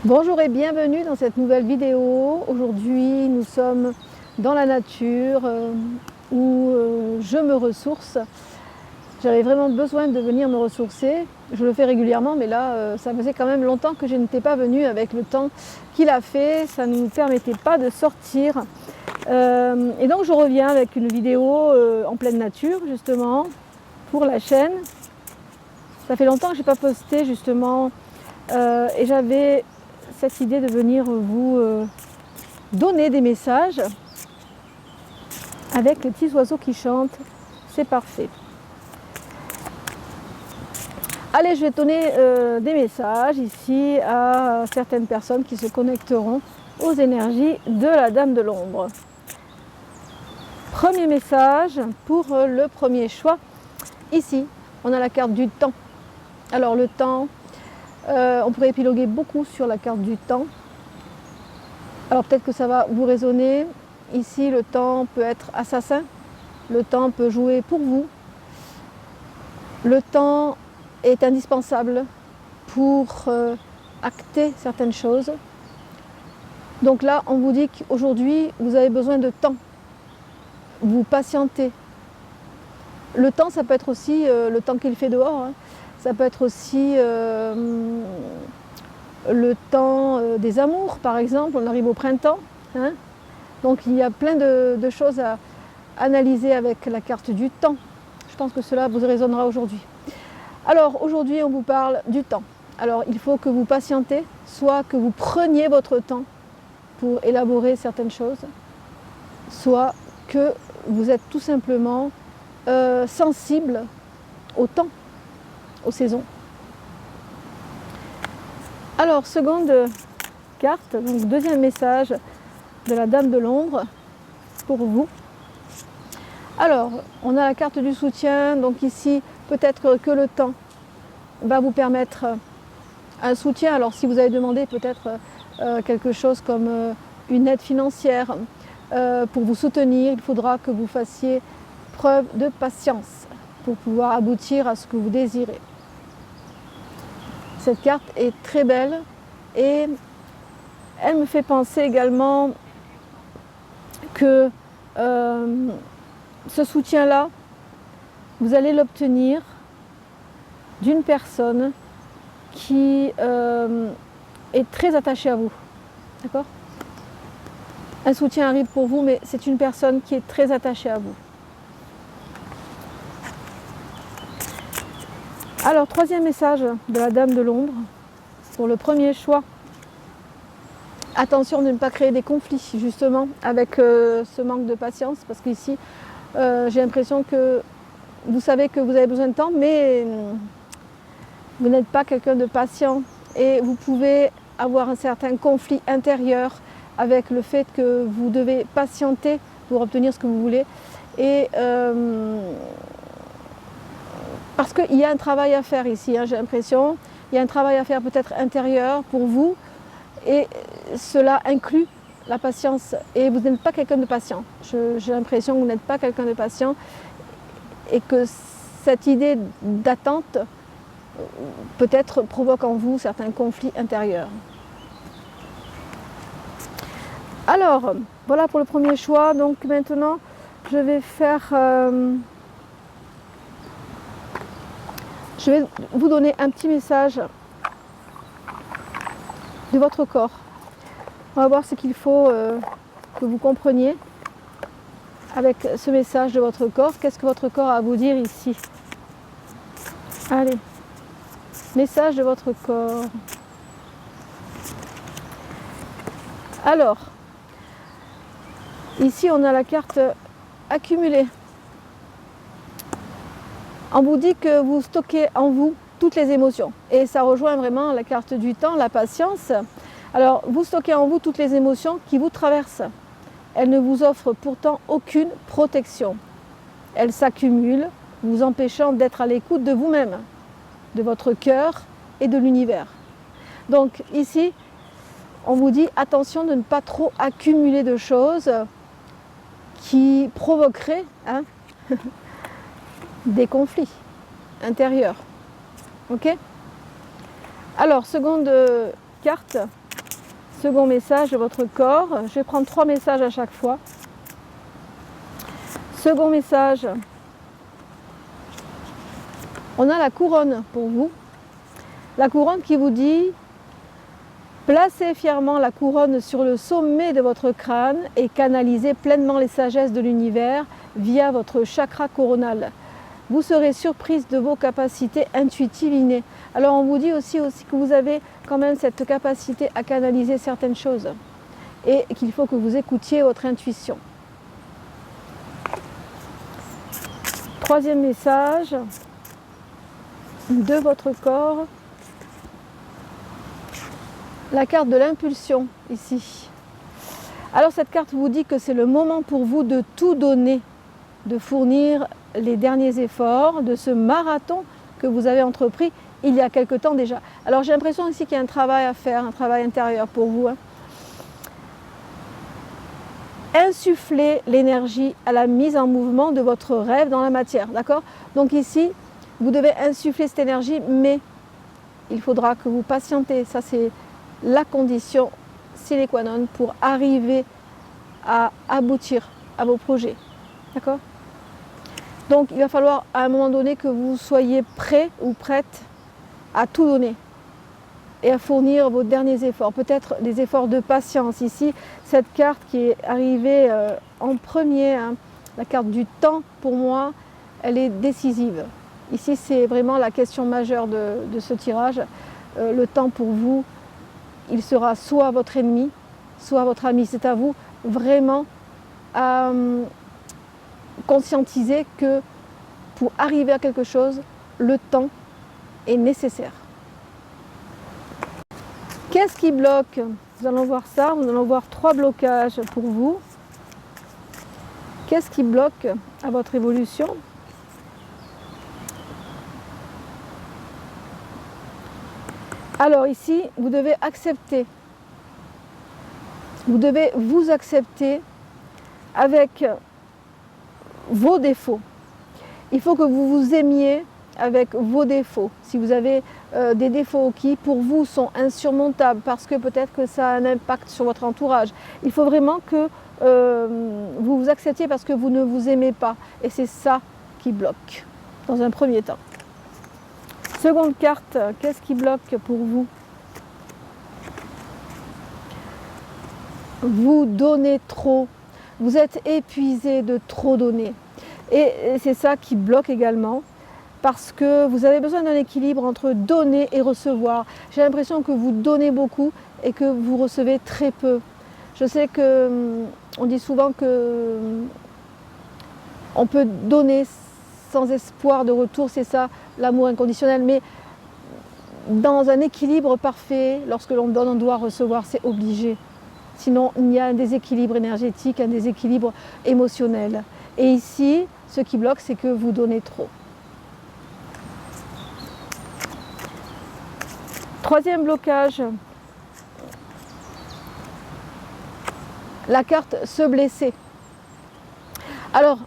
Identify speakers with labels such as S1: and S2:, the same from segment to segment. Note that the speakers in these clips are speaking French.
S1: Bonjour et bienvenue dans cette nouvelle vidéo. Aujourd'hui, nous sommes dans la nature où je me ressource. J'avais vraiment besoin de venir me ressourcer. Je le fais régulièrement, mais là, ça faisait quand même longtemps que je n'étais pas venue avec le temps qu'il a fait. Ça ne nous permettait pas de sortir. Et donc, je reviens avec une vidéo en pleine nature, justement, pour la chaîne. Ça fait longtemps que je n'ai pas posté, justement, et j'avais cette idée de venir vous donner des messages avec les petits oiseaux qui chantent. C'est parfait. Allez, je vais donner des messages ici à certaines personnes qui se connecteront aux énergies de la Dame de l'Ombre. Premier message pour le premier choix. Ici, on a la carte du temps. Alors le temps, on pourrait épiloguer beaucoup sur la carte du temps. Alors peut-être que ça va vous résonner. Ici, le temps peut être assassin. Le temps peut jouer pour vous. Le temps est indispensable pour acter certaines choses. Donc là, on vous dit qu'aujourd'hui, vous avez besoin de temps. Vous patientez. Le temps, ça peut être aussi le temps qu'il fait dehors. Hein. Ça peut être aussi le temps des amours, par exemple. On arrive au printemps. Hein. Donc il y a plein de choses à analyser avec la carte du temps. Je pense que cela vous résonnera aujourd'hui. Alors aujourd'hui, on vous parle du temps. Alors il faut que vous patientez, soit que vous preniez votre temps pour élaborer certaines choses, soit que vous êtes tout simplement sensible au temps, aux saisons. Alors, seconde carte, donc deuxième message de la Dame de l'Ombre pour vous. Alors, on a la carte du soutien, donc ici, peut-être que le temps va vous permettre un soutien. Alors, si vous avez demandé peut-être quelque chose comme une aide financière pour vous soutenir, il faudra que vous fassiez preuve de patience pour pouvoir aboutir à ce que vous désirez. Cette carte est très belle et elle me fait penser également que ce soutien-là, vous allez l'obtenir d'une personne qui est très attachée à vous. D'accord ? Un soutien arrive pour vous, mais c'est une personne qui est très attachée à vous. Alors, troisième message de la Dame de l'Ombre, pour le premier choix. Attention de ne pas créer des conflits, justement, avec ce manque de patience, parce qu'ici, j'ai l'impression que vous savez que vous avez besoin de temps, mais vous n'êtes pas quelqu'un de patient, et vous pouvez avoir un certain conflit intérieur avec le fait que vous devez patienter pour obtenir ce que vous voulez. Et parce qu'il y a un travail à faire ici, hein, j'ai l'impression. Il y a un travail à faire peut-être intérieur pour vous. Et cela inclut la patience. Et vous n'êtes pas quelqu'un de patient. J'ai l'impression que vous n'êtes pas quelqu'un de patient. Et que cette idée d'attente peut-être provoque en vous certains conflits intérieurs. Alors, voilà pour le premier choix. Donc maintenant, je vais faire... je vais vous donner un petit message de votre corps. On va voir ce qu'il faut que vous compreniez avec ce message de votre corps. Qu'est-ce que votre corps a à vous dire ici? Allez, message de votre corps. Alors, ici on a la carte accumulée. On vous dit que vous stockez en vous toutes les émotions. Et ça rejoint vraiment la carte du temps, la patience. Alors, vous stockez en vous toutes les émotions qui vous traversent. Elles ne vous offrent pourtant aucune protection. Elles s'accumulent, vous empêchant d'être à l'écoute de vous-même, de votre cœur et de l'univers. Donc ici, on vous dit attention de ne pas trop accumuler de choses qui provoqueraient des conflits intérieurs. Ok ? Alors, seconde carte, Second message de votre corps. Je vais prendre 3 messages à chaque fois. Second message. On a la couronne pour vous. La couronne qui vous dit: placez fièrement la couronne sur le sommet de votre crâne et canalisez pleinement les sagesses de l'univers via votre chakra coronal. Vous serez surprise de vos capacités intuitives innées. Alors on vous dit aussi que vous avez quand même cette capacité à canaliser certaines choses et qu'il faut que vous écoutiez votre intuition. Troisième message de votre corps. La carte de l'impulsion ici. Alors cette carte vous dit que c'est le moment pour vous de tout donner, de fournir les derniers efforts de ce marathon que vous avez entrepris il y a quelque temps déjà. Alors j'ai l'impression ici qu'il y a un travail à faire, un travail intérieur pour vous. Insuffler l'énergie à la mise en mouvement de votre rêve dans la matière, d'accord? Donc ici, vous devez insuffler cette énergie, mais il faudra que vous patientez. Ça c'est la condition sine qua non pour arriver à aboutir à vos projets. D'accord? Donc il va falloir à un moment donné que vous soyez prêt ou prête à tout donner et à fournir vos derniers efforts. Peut-être des efforts de patience. Ici, cette carte qui est arrivée en premier, la carte du temps, pour moi, elle est décisive. Ici, c'est vraiment la question majeure de ce tirage. Le temps pour vous, il sera soit votre ennemi, soit votre ami. C'est à vous vraiment à conscientiser que pour arriver à quelque chose, le temps est nécessaire. Qu'est-ce qui bloque? Nous allons voir ça, nous allons voir 3 blocages pour vous. Qu'est-ce qui bloque à votre évolution? Alors ici, vous devez accepter. Vous devez vous accepter avec vos défauts. Il faut que vous vous aimiez avec vos défauts. Si vous avez des défauts qui pour vous sont insurmontables parce que peut-être que ça a un impact sur votre entourage, il faut vraiment que vous vous acceptiez parce que vous ne vous aimez pas. Et c'est ça qui bloque dans un premier temps. Seconde carte, qu'est-ce qui bloque pour vous? Vous donnez trop. Vous êtes épuisé de trop donner. Et c'est ça qui bloque également, parce que vous avez besoin d'un équilibre entre donner et recevoir. J'ai l'impression que vous donnez beaucoup et que vous recevez très peu. Je sais qu'on dit souvent que on peut donner sans espoir de retour, c'est ça l'amour inconditionnel, mais dans un équilibre parfait, lorsque l'on donne, on doit recevoir, c'est obligé. Sinon, il y a un déséquilibre énergétique, un déséquilibre émotionnel. Et ici, ce qui bloque, c'est que vous donnez trop. Troisième blocage, la carte se blesser. Alors,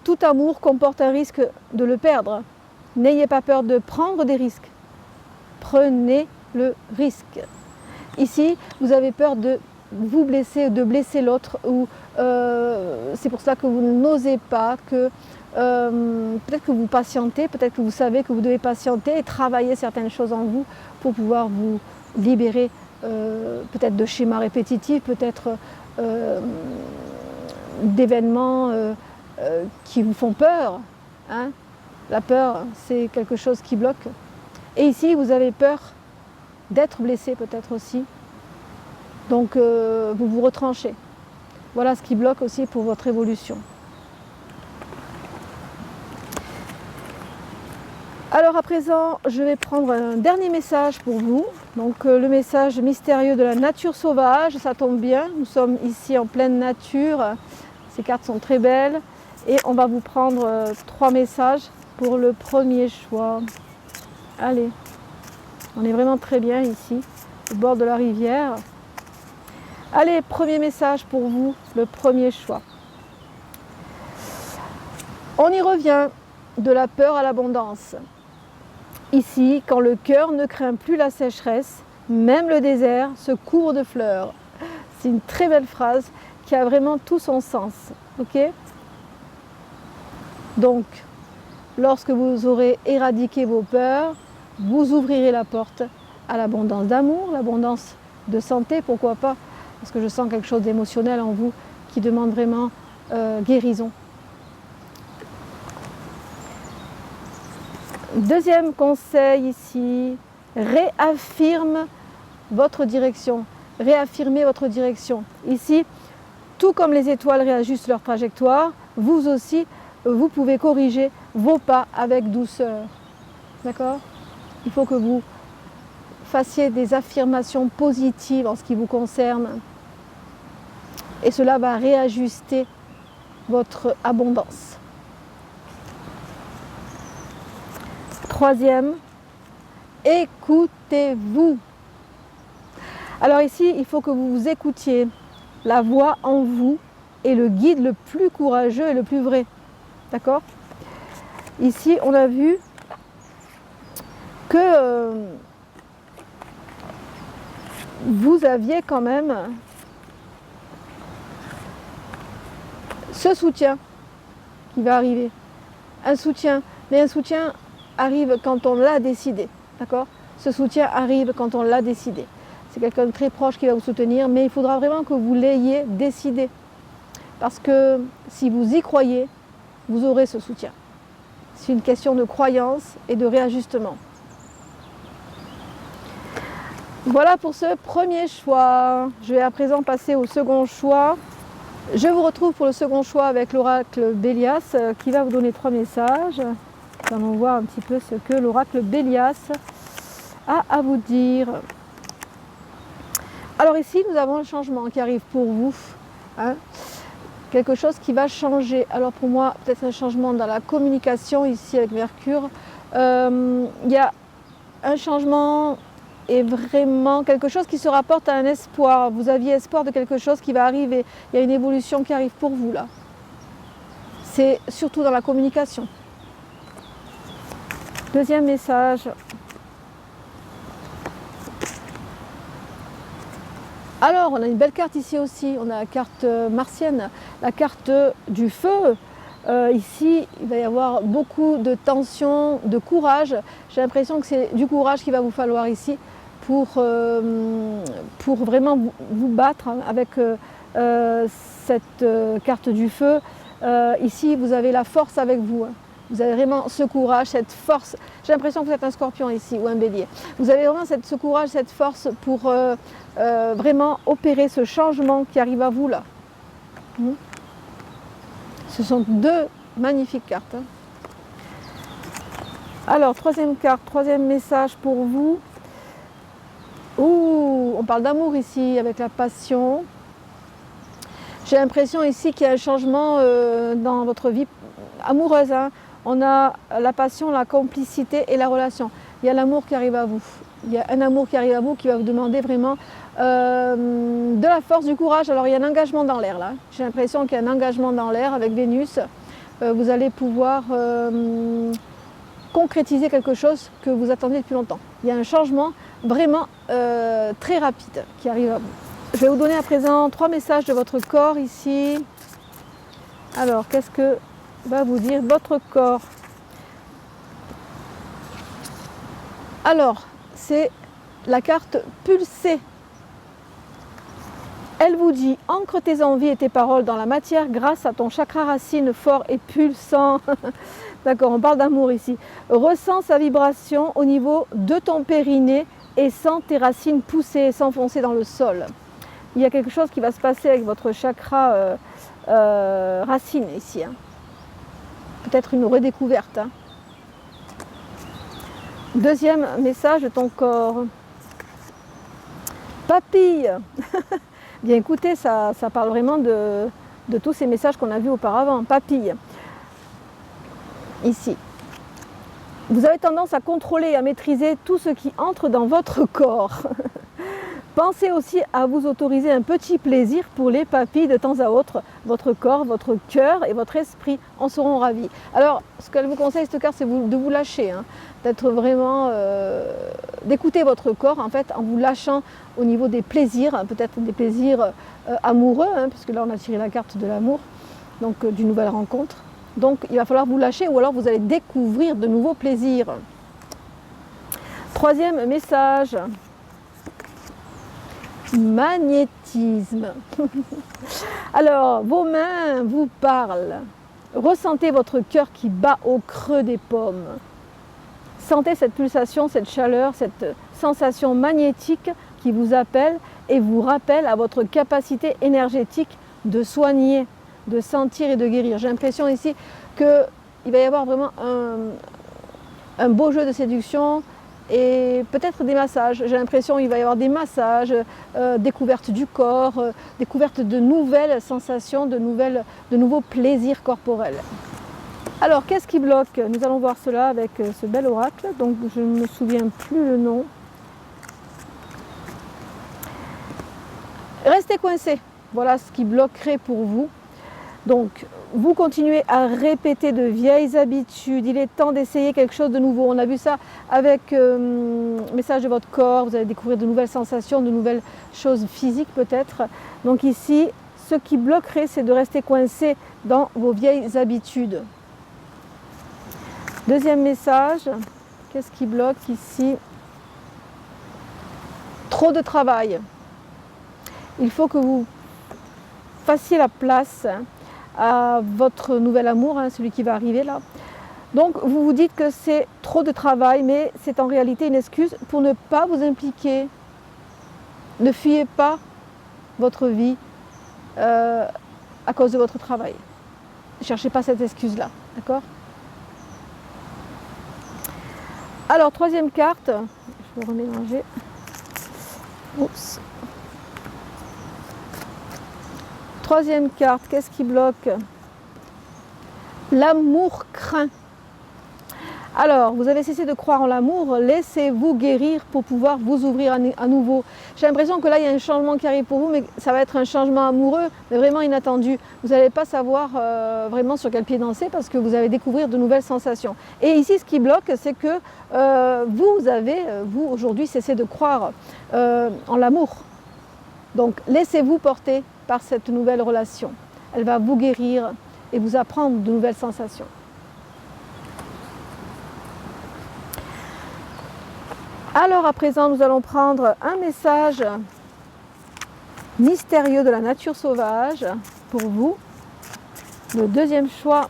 S1: tout amour comporte un risque de le perdre. N'ayez pas peur de prendre des risques. Prenez le risque. Ici, vous avez peur de vous blesser, de blesser l'autre, ou c'est pour ça que vous n'osez pas, que peut-être que vous patientez, peut-être que vous savez que vous devez patienter et travailler certaines choses en vous pour pouvoir vous libérer peut-être de schémas répétitifs, peut-être d'événements qui vous font peur. Hein. La peur, c'est quelque chose qui bloque. Et ici, vous avez peur d'être blessé peut-être aussi. Donc vous vous retranchez. Voilà ce qui bloque aussi pour votre évolution. Alors à présent, je vais prendre un dernier message pour vous. Donc le message mystérieux de la nature sauvage, ça tombe bien. Nous sommes ici en pleine nature. Ces cartes sont très belles. Et on va vous prendre 3 messages pour le premier choix. Allez, on est vraiment très bien ici, au bord de la rivière. Allez, premier message pour vous, le premier choix. On y revient, de la peur à l'abondance. Ici, quand le cœur ne craint plus la sécheresse, même le désert se couvre de fleurs. C'est une très belle phrase qui a vraiment tout son sens. Ok? Donc, lorsque vous aurez éradiqué vos peurs, vous ouvrirez la porte à l'abondance d'amour, l'abondance de santé, pourquoi pas, parce que je sens quelque chose d'émotionnel en vous qui demande vraiment guérison. Deuxième conseil ici, réaffirme votre direction. Réaffirmez votre direction. Ici, tout comme les étoiles réajustent leur trajectoire, vous aussi, vous pouvez corriger vos pas avec douceur. D'accord? Il faut que vous fassiez des affirmations positives en ce qui vous concerne. Et cela va réajuster votre abondance. Troisième, écoutez-vous. Alors ici, il faut que vous vous écoutiez la voix en vous et le guide le plus courageux et le plus vrai. D'accord? Ici, on a vu que vous aviez quand même ce soutien qui va arriver. Un soutien, mais un soutien arrive quand on l'a décidé. D'accord? Ce soutien arrive quand on l'a décidé. C'est quelqu'un de très proche qui va vous soutenir, mais il faudra vraiment que vous l'ayez décidé. Parce que si vous y croyez, vous aurez ce soutien. C'est une question de croyance et de réajustement. Voilà pour ce premier choix. Je vais à présent passer au second choix. Je vous retrouve pour le second choix avec l'oracle Bélias qui va vous donner 3 messages. Nous allons voir un petit peu ce que l'oracle Bélias a à vous dire. Alors ici, nous avons un changement qui arrive pour vous. Hein, quelque chose qui va changer. Alors pour moi, peut-être un changement dans la communication ici avec Mercure. Il y a un changement et vraiment quelque chose qui se rapporte à un espoir. Vous aviez espoir de quelque chose qui va arriver. Il y a une évolution qui arrive pour vous là. C'est surtout dans la communication. Deuxième message. Alors, on a une belle carte ici aussi. On a la carte martienne, la carte du feu. Ici, il va y avoir beaucoup de tension, de courage. J'ai l'impression que c'est du courage qu'il va vous falloir ici pour vraiment vous battre avec cette carte du feu. Ici, vous avez la force avec vous. Vous avez vraiment ce courage, cette force. J'ai l'impression que vous êtes un scorpion ici ou un bélier. Vous avez vraiment ce courage, cette force pour vraiment opérer ce changement qui arrive à vous là. Ce sont 2 magnifiques cartes. Alors, troisième carte, troisième message pour vous. Ouh, on parle d'amour ici avec la passion. J'ai l'impression ici qu'il y a un changement dans votre vie amoureuse. Hein. On a la passion, la complicité et la relation. Il y a l'amour qui arrive à vous. Il y a un amour qui arrive à vous qui va vous demander vraiment de la force, du courage. Alors il y a un engagement dans l'air là. J'ai l'impression qu'il y a un engagement dans l'air avec Vénus. Vous allez pouvoir concrétiser quelque chose que vous attendiez depuis longtemps. Il y a un changement vraiment très rapide qui arrive à vous. Je vais vous donner à présent 3 messages de votre corps ici. Alors, qu'est-ce que va vous dire votre corps? Alors, c'est la carte pulsée. Elle vous dit, ancre tes envies et tes paroles dans la matière grâce à ton chakra racine fort et pulsant. D'accord, on parle d'amour ici. Ressens sa vibration au niveau de ton périnée et sens tes racines pousser et s'enfoncer dans le sol. Il y a quelque chose qui va se passer avec votre chakra racine ici. Hein. Peut-être une redécouverte. Hein. Deuxième message de ton corps. Papille. Bien écoutez, ça parle vraiment de tous ces messages qu'on a vus auparavant. Papille. Ici. Vous avez tendance à contrôler et à maîtriser tout ce qui entre dans votre corps. Pensez aussi à vous autoriser un petit plaisir pour les papilles de temps à autre. Votre corps, votre cœur et votre esprit en seront ravis. Alors, ce qu'elle vous conseille, cette carte, c'est de vous lâcher, hein, d'être vraiment, d'écouter votre corps en fait, en vous lâchant au niveau des plaisirs, hein, peut-être des plaisirs amoureux, hein, puisque là on a tiré la carte de l'amour, donc d'une nouvelle rencontre. Donc il va falloir vous lâcher ou alors vous allez découvrir de nouveaux plaisirs. Troisième message. Magnétisme. Alors, vos mains vous parlent. Ressentez votre cœur qui bat au creux des paumes. Sentez cette pulsation, cette chaleur, cette sensation magnétique qui vous appelle et vous rappelle à votre capacité énergétique de soigner, de sentir et de guérir. J'ai l'impression ici qu'il va y avoir vraiment un beau jeu de séduction, et peut-être des massages. J'ai l'impression qu'il va y avoir des massages, découverte du corps, découverte de nouvelles sensations, de nouveaux plaisirs corporels. Alors, qu'est-ce qui bloque? Nous allons voir cela avec ce bel oracle, donc je ne me souviens plus le nom. Restez coincé, voilà ce qui bloquerait pour vous. Donc, vous continuez à répéter de vieilles habitudes. Il est temps d'essayer quelque chose de nouveau. On a vu ça avec le message de votre corps. Vous allez découvrir de nouvelles sensations, de nouvelles choses physiques peut-être. Donc ici, ce qui bloquerait, c'est de rester coincé dans vos vieilles habitudes. Deuxième message. Qu'est-ce qui bloque ici? Trop de travail. Il faut que vous fassiez la place à votre nouvel amour, hein, celui qui va arriver là. Donc vous vous dites que c'est trop de travail, mais c'est en réalité une excuse pour ne pas vous impliquer. Ne fuyez pas votre vie à cause de votre travail. Ne cherchez pas cette excuse-là, d'accord? Alors, troisième carte, je vais remélanger. Oups. Troisième carte, qu'est-ce qui bloque? L'amour craint. Alors, vous avez cessé de croire en l'amour, laissez-vous guérir pour pouvoir vous ouvrir à nouveau. J'ai l'impression que là, il y a un changement qui arrive pour vous, mais ça va être un changement amoureux, mais vraiment inattendu. Vous n'allez pas savoir vraiment sur quel pied danser parce que vous allez découvrir de nouvelles sensations. Et ici, ce qui bloque, c'est que vous, aujourd'hui, cessé de croire en l'amour. Donc, laissez-vous porter par cette nouvelle relation. Elle va vous guérir et vous apprendre de nouvelles sensations. Alors à présent, nous allons prendre un message mystérieux de la nature sauvage pour vous. Le deuxième choix.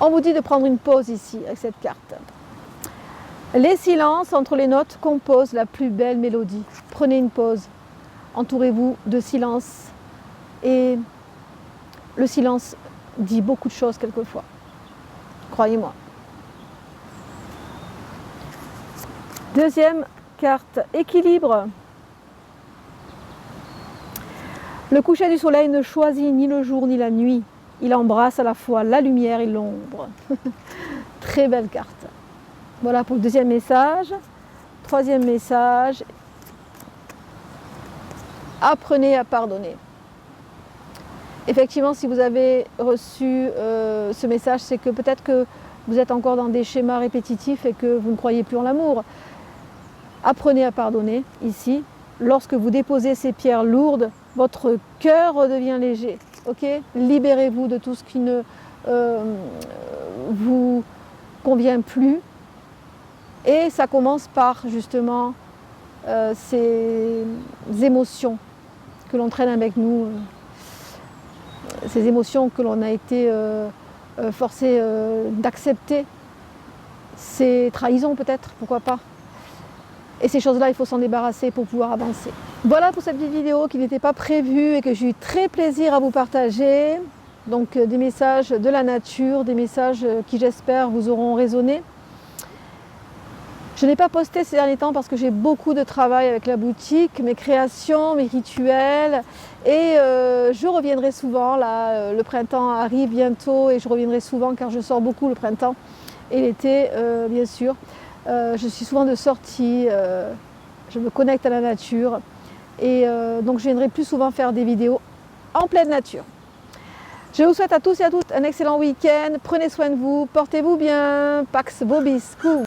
S1: On vous dit de prendre une pause ici avec cette carte. Les silences entre les notes composent la plus belle mélodie. Prenez une pause. Entourez-vous de silence. Et le silence dit beaucoup de choses quelquefois. Croyez-moi. Deuxième carte, équilibre. Le coucher du soleil ne choisit ni le jour ni la nuit. Il embrasse à la fois la lumière et l'ombre. Très belle carte. Voilà pour le deuxième message. Troisième message. Apprenez à pardonner. Effectivement, si vous avez reçu ce message, c'est que peut-être que vous êtes encore dans des schémas répétitifs et que vous ne croyez plus en l'amour. Apprenez à pardonner ici. Lorsque vous déposez ces pierres lourdes, votre cœur redevient léger. Okay? Libérez-vous de tout ce qui ne vous convient plus. Et ça commence par justement ces émotions que l'on traîne avec nous, ces émotions que l'on a été forcé d'accepter, ces trahisons peut-être, pourquoi pas. Et ces choses-là, il faut s'en débarrasser pour pouvoir avancer. Voilà pour cette petite vidéo qui n'était pas prévue et que j'ai eu très plaisir à vous partager. Donc des messages de la nature, des messages qui j'espère vous auront résonné. Je n'ai pas posté ces derniers temps parce que j'ai beaucoup de travail avec la boutique, mes créations, mes rituels. Et je reviendrai souvent, là le printemps arrive bientôt et je reviendrai souvent car je sors beaucoup le printemps et l'été bien sûr. Je suis souvent de sortie, je me connecte à la nature et donc je viendrai plus souvent faire des vidéos en pleine nature. Je vous souhaite à tous et à toutes un excellent week-end. Prenez soin de vous, portez-vous bien. Pax vobiscum.